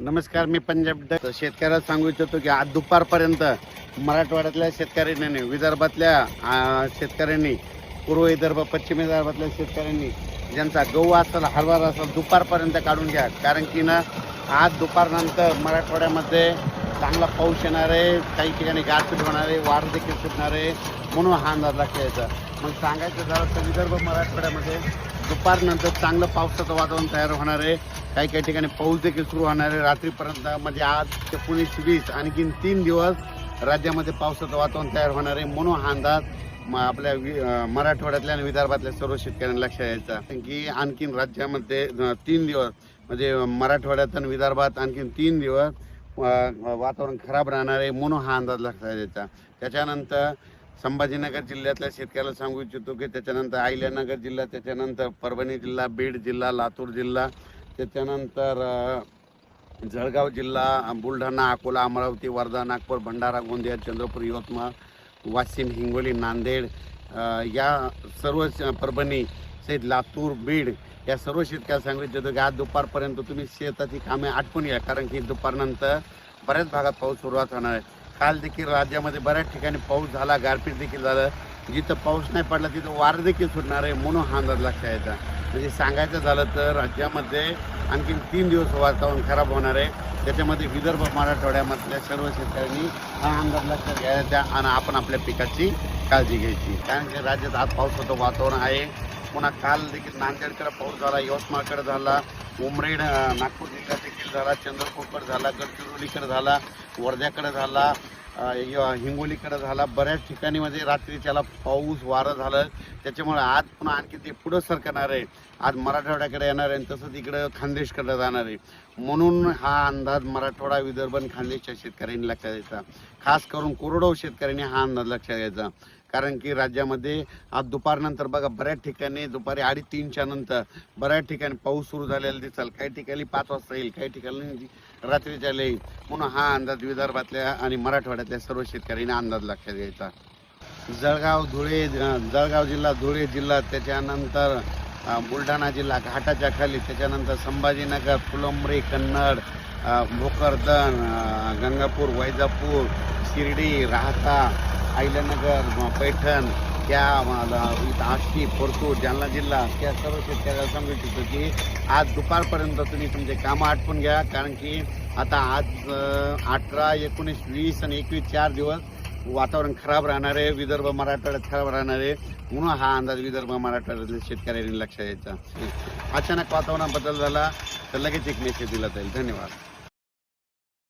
नमस्कार, मी पंजाब शेतकऱ्याला सांगू इच्छितो की आज दुपारपर्यंत मराठवाड्यातल्या शेतकऱ्यांनी, विदर्भातल्या शेतकऱ्यांनी, पूर्व विदर्भ, पश्चिम विदर्भातल्या शेतकऱ्यांनी ज्यांचा गहू असेल, हरभरा असेल, दुपारपर्यंत काढून घ्या. कारण की ना आज दुपारनंतर मराठवाड्यामध्ये चांगला पाऊस येणार आहे, काही ठिकाणी गारपीट होणार आहे, वार देखील सुटणार आहे, म्हणून हा अंदाज लक्षात यायचा. मग सांगायचं झालं तर विदर्भ मराठवाड्यामध्ये दुपारनंतर चांगलं पावसाचं वातावरण तयार होणार आहे. काही काही ठिकाणी पाऊस देखील सुरू होणार आहे रात्रीपर्यंत. म्हणजे आज ते 19-20 आणखीन 3 दिवस राज्यामध्ये पावसाचं वातावरण तयार होणार आहे. म्हणून हा अंदाज आपल्या मराठवाड्यातल्या आणि विदर्भातल्या सर्व शेतकऱ्यांना लक्षात यायचा की आणखीन राज्यामध्ये 3 दिवस म्हणजे मराठवाड्यात आणि विदर्भात आणखीन 3 दिवस वातावरण खराब राहणार आहे. म्हणून हा अंदाज लक्षात यायचा. त्याच्यानंतर संभाजीनगर जिल्ह्यातल्या शेतकऱ्याला सांगू इच्छितो की त्याच्यानंतर अहिल्यानगर जिल्हा, त्याच्यानंतर परभणी जिल्हा, बीड जिल्हा, लातूर जिल्हा, त्याच्यानंतर जळगाव जिल्हा, बुलढाणा, अकोला, अमरावती, वर्धा, नागपूर, भंडारा, गोंदिया, चंद्रपूर, यवतमाळ, वाशिम, हिंगोली, नांदेड या सर्व परभणी सहित लातूर, बीड या सर्व शेतकऱ्याला सांगू इच्छितो की आज दुपारपर्यंत तुम्ही शेताची कामे आटपून घ्या. कारण की दुपारनंतर बऱ्याच भागात पाऊस सुरुवात होणार आहे. काल देखील राज्यामध्ये बऱ्याच ठिकाणी पाऊस झाला, गारपीट देखील झालं. जिथं पाऊस नाही पडला तिथं वार देखील सुटणार आहे. म्हणून हा अंदाज लक्षात यायचा. म्हणजे सांगायचं झालं तर राज्यामध्ये आणखीन 3 दिवस वातावरण खराब होणार आहे. त्याच्यामध्ये विदर्भ मराठवाड्यामधल्या सर्व शेतकऱ्यांनी हा अंदाज लक्षात घ्यायचा आणि आपण आपल्या पिकाची काळजी घ्यायची. कारण की राज्यात आज पावसाचं वातावरण आहे. पुन्हा काल देखील नांदेडकडे पाऊस झाला, यवतमाळकडे झाला, उमरेड नागपूर जिल्ह्यात देखील झाला, चंद्रपूरकडे झाला, गडचिरोलीकडे झाला, वर्ध्याकडे झाला, हिंगोलीकडे झाला. बऱ्याच ठिकाणी म्हणजे रात्रीच्याला पाऊस वारं झालं. त्याच्यामुळे आज पुन्हा आणखी ते पुढं सरकणार आहे. आज मराठवाड्याकडे येणार आहे आणि तसंच इकडं खानदेशकडे जाणार आहे. म्हणून हा अंदाज मराठवाडा, विदर्भ आणि खानदेशच्या शेतकऱ्यांनी लक्षात घ्यायचा. खास करून कोरडवाहू शेतकऱ्यांनी हा अंदाज लक्षात घ्यायचा. कारण की राज्यामध्ये आज दुपारनंतर बघा बऱ्याच ठिकाणी दुपारी 2:30च्या नंतर बऱ्याच ठिकाणी पाऊस सुरू झालेला दिसेल. काही ठिकाणी 5 वाजता येईल, काही ठिकाणी रात्रीच्या येईल. म्हणून हा अंदाज विदर्भातल्या आणि मराठवाड्यातल्या सर्व शेतकऱ्यांनी अंदाज लक्षात घ्यायचा. जळगाव जिल्हा, धुळे जिल्हा, त्याच्यानंतर बुलढाणा जिल्हा घाटाच्या खाली, त्याच्यानंतर संभाजीनगर, फुलंब्री, कन्नड, भोकरदन, गंगापूर, वैजापूर, शिर्डी, राहता, अहिल्यानगर, पैठण, त्या आष्टी, परतूर, जालना जिल्हा, त्या सर्व शेतकऱ्याला सांगू इच्छितो की आज दुपारपर्यंत तुम्ही तुमचे कामं आटपून घ्या. कारण की आता आज 18, 19, 20 आणि 21 4 दिवस वातावरण खराब राहणार आहे. विदर्भ मराठवाड्यात खराब राहणार आहे. म्हणून हा अंदाज विदर्भ मराठवाड्यातल्या शेतकऱ्यांनी लक्षात द्यायचा. अचानक वातावरणात बदल झाला तर लगेच एक मेसेज दिला जाईल. धन्यवाद.